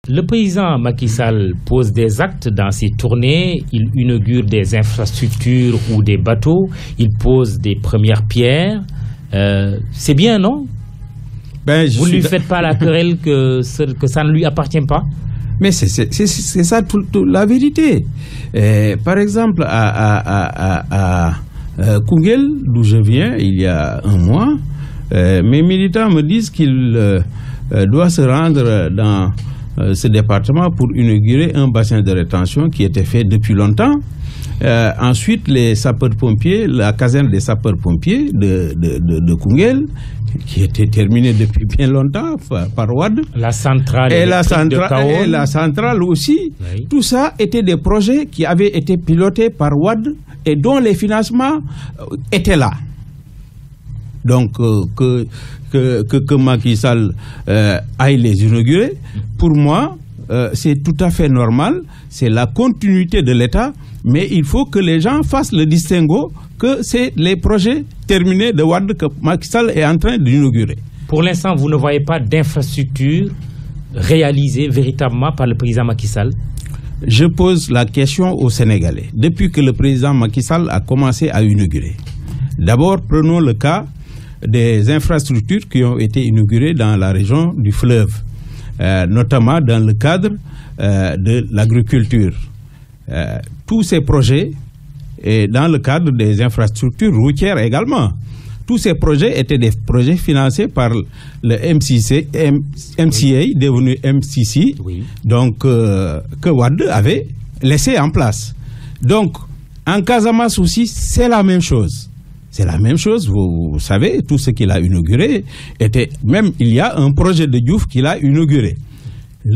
Le président Macky Sall pose des actes dans ses tournées, il inaugure des infrastructures ou des bateaux, il pose des premières pierres. C'est bien, non? Vous ne lui faites pas la querelle que ça ne lui appartient pas? Mais c'est ça la vérité. Par exemple, à Koungheul, d'où je viens, il y a un mois, mes militants me disent qu'il doit se rendre dans ce département pour inaugurer un bassin de rétention qui était fait depuis longtemps. Ensuite, les sapeurs-pompiers, la caserne des sapeurs-pompiers de Koungheul, qui était terminée depuis bien longtemps par Wade. La centrale et la centrale aussi. Oui. Tout ça étaient des projets qui avaient été pilotés par Wade et dont les financements étaient là. Donc, que Macky Sall aille les inaugurer, pour moi, c'est tout à fait normal. C'est la continuité de l'État, mais il faut que les gens fassent le distinguo que c'est les projets terminés de Wade que Macky Sall est en train d'inaugurer. Pour l'instant, vous ne voyez pas d'infrastructure réalisée véritablement par le président Macky Sall? Je pose la question aux Sénégalais. Depuis que le président Macky Sall a commencé à inaugurer, d'abord, prenons le cas des infrastructures qui ont été inaugurées dans la région du fleuve, notamment dans le cadre de l'agriculture. Tous ces projets, et dans le cadre des infrastructures routières également, tous ces projets étaient des projets financés par le MCA, devenu MCC, oui. Donc que Wade avait laissé en place. Donc, en Casamance aussi, c'est la même chose. C'est la même chose, vous savez, tout ce qu'il a inauguré était, même il y a un projet de Diouf qu'il a inauguré.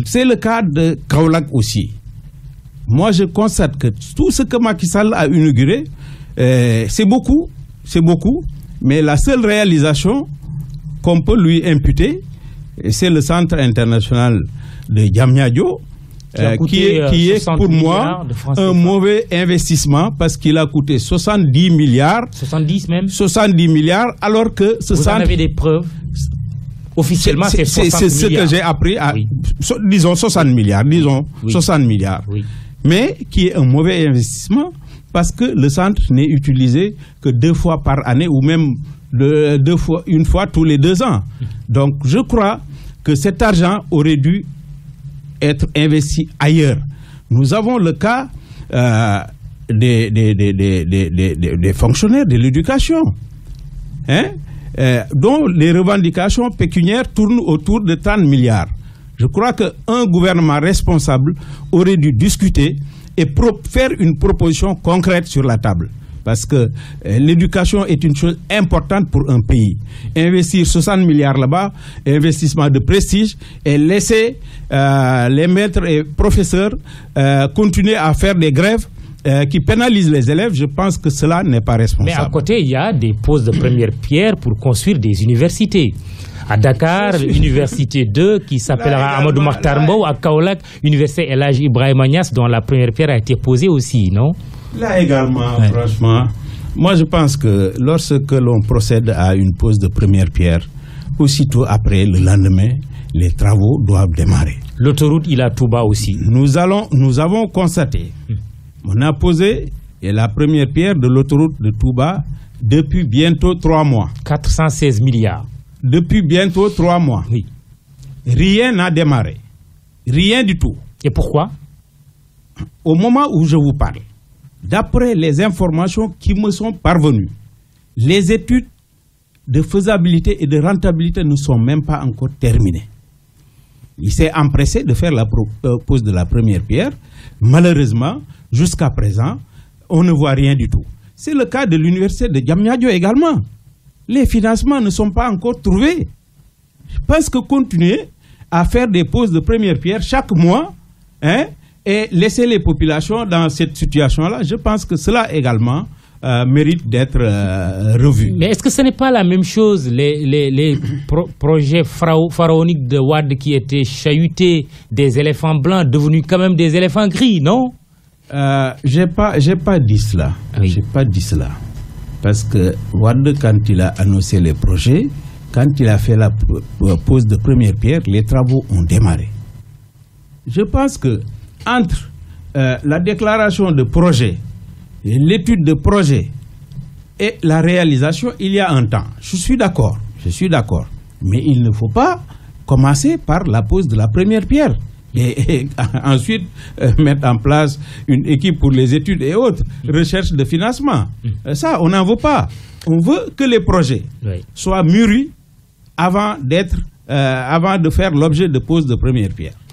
C'est le cas de Kaolack aussi. Moi, je constate que tout ce que Macky Sall a inauguré, c'est beaucoup, mais la seule réalisation qu'on peut lui imputer, c'est le centre international de Diamniadio, qui est pour moi un mauvais investissement parce qu'il a coûté 70 milliards. 70 même 70 milliards, alors que ce centre... Vous en avez des preuves? Officiellement, c'est 60 milliards. C'est ce que j'ai appris à, oui. Disons 60 milliards, disons oui. 60 milliards. Oui. Mais qui est un mauvais investissement parce que le centre n'est utilisé que 2 fois par année ou même une fois tous les 2 ans. Donc je crois que cet argent aurait dû être investi ailleurs. Nous avons le cas des fonctionnaires de l'éducation, dont les revendications pécuniaires tournent autour de 30 milliards. Je crois qu'un gouvernement responsable aurait dû discuter et faire une proposition concrète sur la table. Parce que l'éducation est une chose importante pour un pays. Investir 60 milliards là-bas, investissement de prestige, et laisser les maîtres et professeurs continuer à faire des grèves qui pénalisent les élèves, je pense que cela n'est pas responsable. Mais à côté, il y a des poses de première pierre pour construire des universités. À Dakar, l'université 2 qui s'appellera Amadou Mahtar Mbow, à Kaolack, l'université El Hadji Ibrahima Niass, dont la première pierre a été posée aussi, non? Là également, ouais. Franchement, moi je pense que lorsque l'on procède à une pose de première pierre, aussitôt après, le lendemain, les travaux doivent démarrer. L'autoroute Ila Touba aussi. Nous avons constaté, on a posé la première pierre de l'autoroute de Touba depuis bientôt 3 mois. 416 milliards. Depuis bientôt 3 mois. Oui. Rien n'a démarré. Rien du tout. Et pourquoi? Au moment où je vous parle, d'après les informations qui me sont parvenues, les études de faisabilité et de rentabilité ne sont même pas encore terminées. Il s'est empressé de faire la pose de la première pierre. Malheureusement, jusqu'à présent, on ne voit rien du tout. C'est le cas de l'université de Diamniadio également. Les financements ne sont pas encore trouvés. Je pense que continuer à faire des poses de première pierre chaque mois, et laisser les populations dans cette situation-là, je pense que cela également mérite d'être revu. Mais est-ce que ce n'est pas la même chose, les projets pharaoniques de Wade qui étaient chahutés, des éléphants blancs devenus quand même des éléphants gris, non? J'ai pas dit cela. Oui. J'ai pas dit cela. Parce que Wade, quand il a annoncé les projets, quand il a fait la pose de première pierre, les travaux ont démarré. Je pense que entre la déclaration de projet, l'étude de projet et la réalisation, il y a un temps. Je suis d'accord. Mais il ne faut pas commencer par la pose de la première pierre et ensuite mettre en place une équipe pour les études et autres, recherche de financement. Ça, on n'en veut pas. On veut que les projets soient mûris avant de faire l'objet de pose de première pierre.